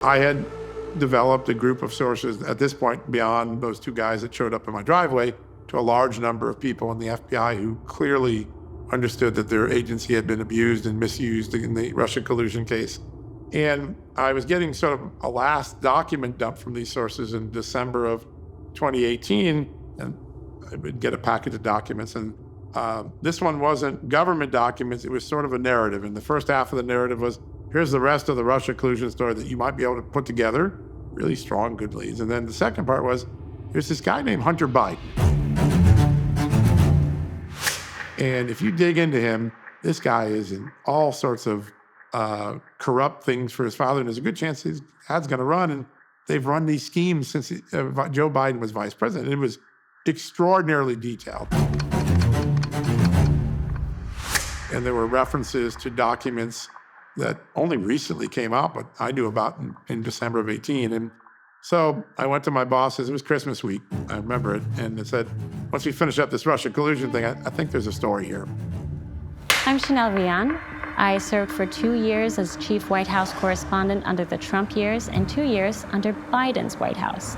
I had developed a group of sources at this point beyond those two guys that showed up in my driveway to a large number of people in the FBI who clearly understood that their agency had been abused and misused in the Russia collusion case. And I was getting sort of a last document dump from these sources in December of 2018, and I would get a packet of documents. And this one wasn't government documents, it was sort of a narrative. And the first half of the narrative was, here's the rest of the Russia collusion story that you might be able to put together, really strong, good leads. And then the second part was, there's this guy named Hunter Biden. And if you dig into him, this guy is in all sorts of corrupt things for his father, and there's a good chance his dad's going to run. And they've run these schemes since Joe Biden was vice president. It was extraordinarily detailed. And there were references to documents that only recently came out, but I knew about in December of 18. And so I went to my bosses, it was Christmas week, I remember it, and it said, once we finish up this Russia collusion thing, I think there's a story here. I'm Chanel Rian. I served for 2 years as chief White House correspondent under the Trump years and 2 years under Biden's White House.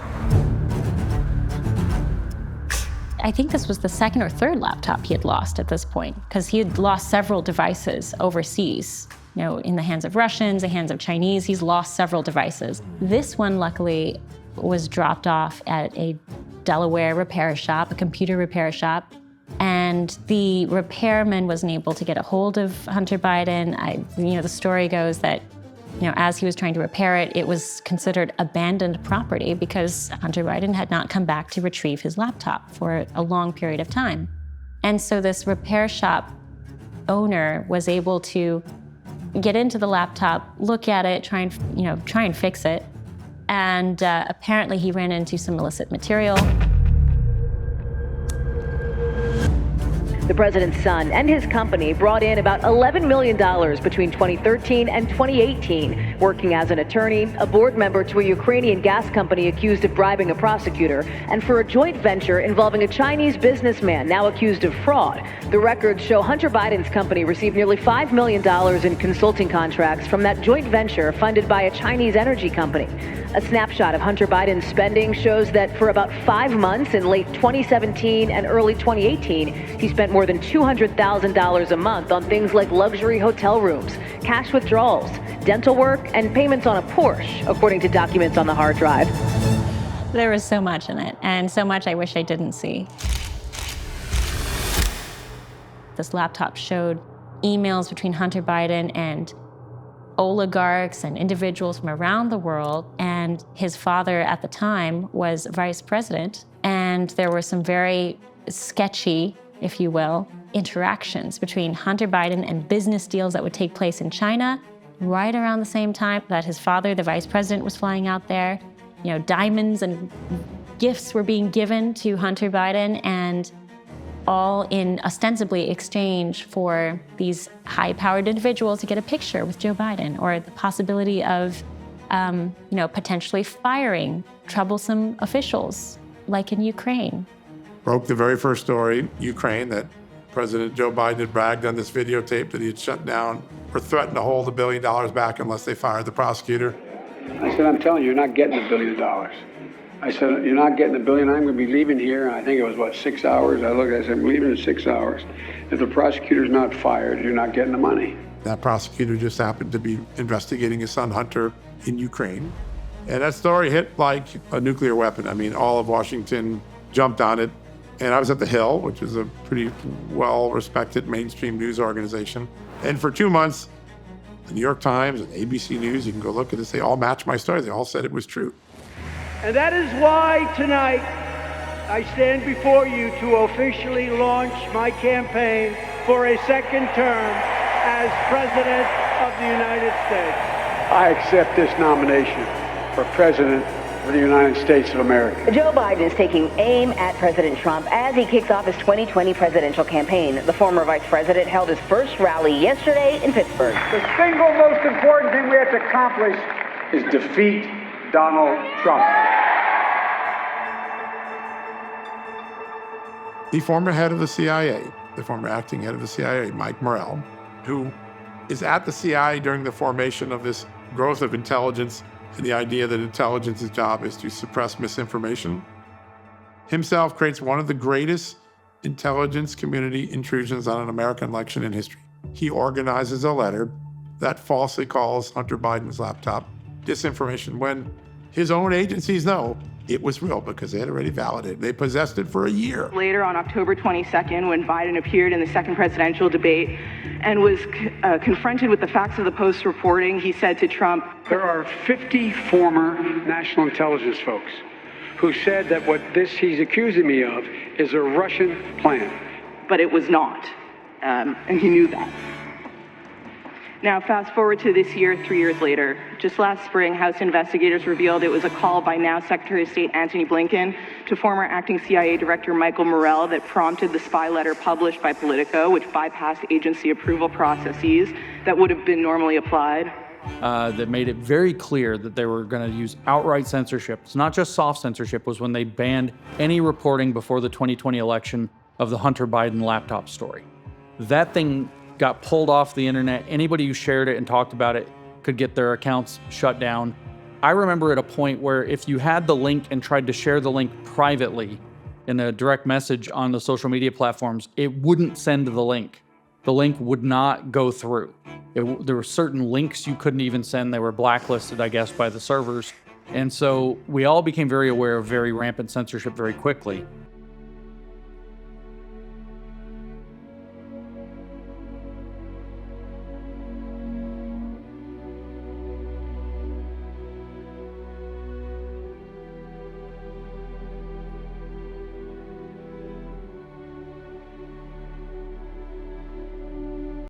I think this was the second or third laptop he had lost at this point, because he had lost several devices overseas. You know, in the hands of Russians, the hands of Chinese, he's lost several devices. This one, luckily, was dropped off at a Delaware repair shop, a computer repair shop, and the repairman wasn't able to get a hold of Hunter Biden. The story goes that, as he was trying to repair it, it was considered abandoned property because Hunter Biden had not come back to retrieve his laptop for a long period of time. And so this repair shop owner was able to get into the laptop, look at it, try and fix it. And apparently he ran into some illicit material. The president's son and his company brought in about $11 million between 2013 and 2018, working as an attorney, a board member to a Ukrainian gas company accused of bribing a prosecutor, and for a joint venture involving a Chinese businessman now accused of fraud. The records show Hunter Biden's company received nearly $5 million in consulting contracts from that joint venture funded by a Chinese energy company. A snapshot of Hunter Biden's spending shows that for about 5 months in late 2017 and early 2018, he spent more than $200,000 a month on things like luxury hotel rooms, cash withdrawals, dental work, and payments on a Porsche, according to documents on the hard drive. There was so much in it, and so much I wish I didn't see. This laptop showed emails between Hunter Biden and oligarchs and individuals from around the world, and his father at the time was vice president, and there were some very sketchy, if you will, interactions between Hunter Biden and business deals that would take place in China right around the same time that his father, the vice president, was flying out there. Diamonds and gifts were being given to Hunter Biden, and all in ostensibly exchange for these high-powered individuals to get a picture with Joe Biden, or the possibility of, potentially firing troublesome officials, like in Ukraine. Broke the very first story, Ukraine, that President Joe Biden had bragged on this videotape that he had shut down or threatened to hold $1 billion back unless they fired the prosecutor. I said, I'm telling you, you're not getting $1 billion. I said, you're not getting $1 billion. I'm going to be leaving here. And I think it was, 6 hours? I said, I'm leaving in 6 hours. If the prosecutor's not fired, you're not getting the money. That prosecutor just happened to be investigating his son Hunter in Ukraine. And that story hit like a nuclear weapon. I mean, all of Washington jumped on it. And I was at The Hill, which is a pretty well-respected mainstream news organization. And for 2 months, the New York Times and ABC News, you can go look at this, they all matched my story. They all said it was true. And that is why tonight I stand before you to officially launch my campaign for a second term as President of the United States. I accept this nomination for President of the United States of America. Joe Biden is taking aim at President Trump as he kicks off his 2020 presidential campaign. The former vice president held his first rally yesterday in Pittsburgh. The single most important thing we have to accomplish is defeat Donald Trump. The former head of the CIA, the former acting head of the CIA, Mike Morell, who is at the CIA during the formation of this growth of intelligence and the idea that intelligence's job is to suppress misinformation, himself creates one of the greatest intelligence community intrusions on an American election in history. He organizes a letter that falsely calls Hunter Biden's laptop disinformation when his own agencies know it was real because they had already validated. They possessed it for a year. Later, on October 22nd, when Biden appeared in the second presidential debate and was confronted with the facts of the Post reporting, he said to Trump, There are 50 former national intelligence folks who said that what he's accusing me of is a Russian plan. but it was not, and he knew that. Now, fast forward to this year, 3 years later. Just last spring, House investigators revealed it was a call by now Secretary of State Antony Blinken to former acting CIA Director Michael Morrell that prompted the spy letter published by Politico, which bypassed agency approval processes that would have been normally applied. That made it very clear that they were going to use outright censorship. It's not just soft censorship, was when they banned any reporting before the 2020 election of the Hunter Biden laptop story. That thing got pulled off the internet. Anybody who shared it and talked about it could get their accounts shut down. I remember at a point where if you had the link and tried to share the link privately in a direct message on the social media platforms, it wouldn't send the link. The link would not go through. There were certain links you couldn't even send. They were blacklisted, I guess, by the servers. And so we all became very aware of very rampant censorship very quickly.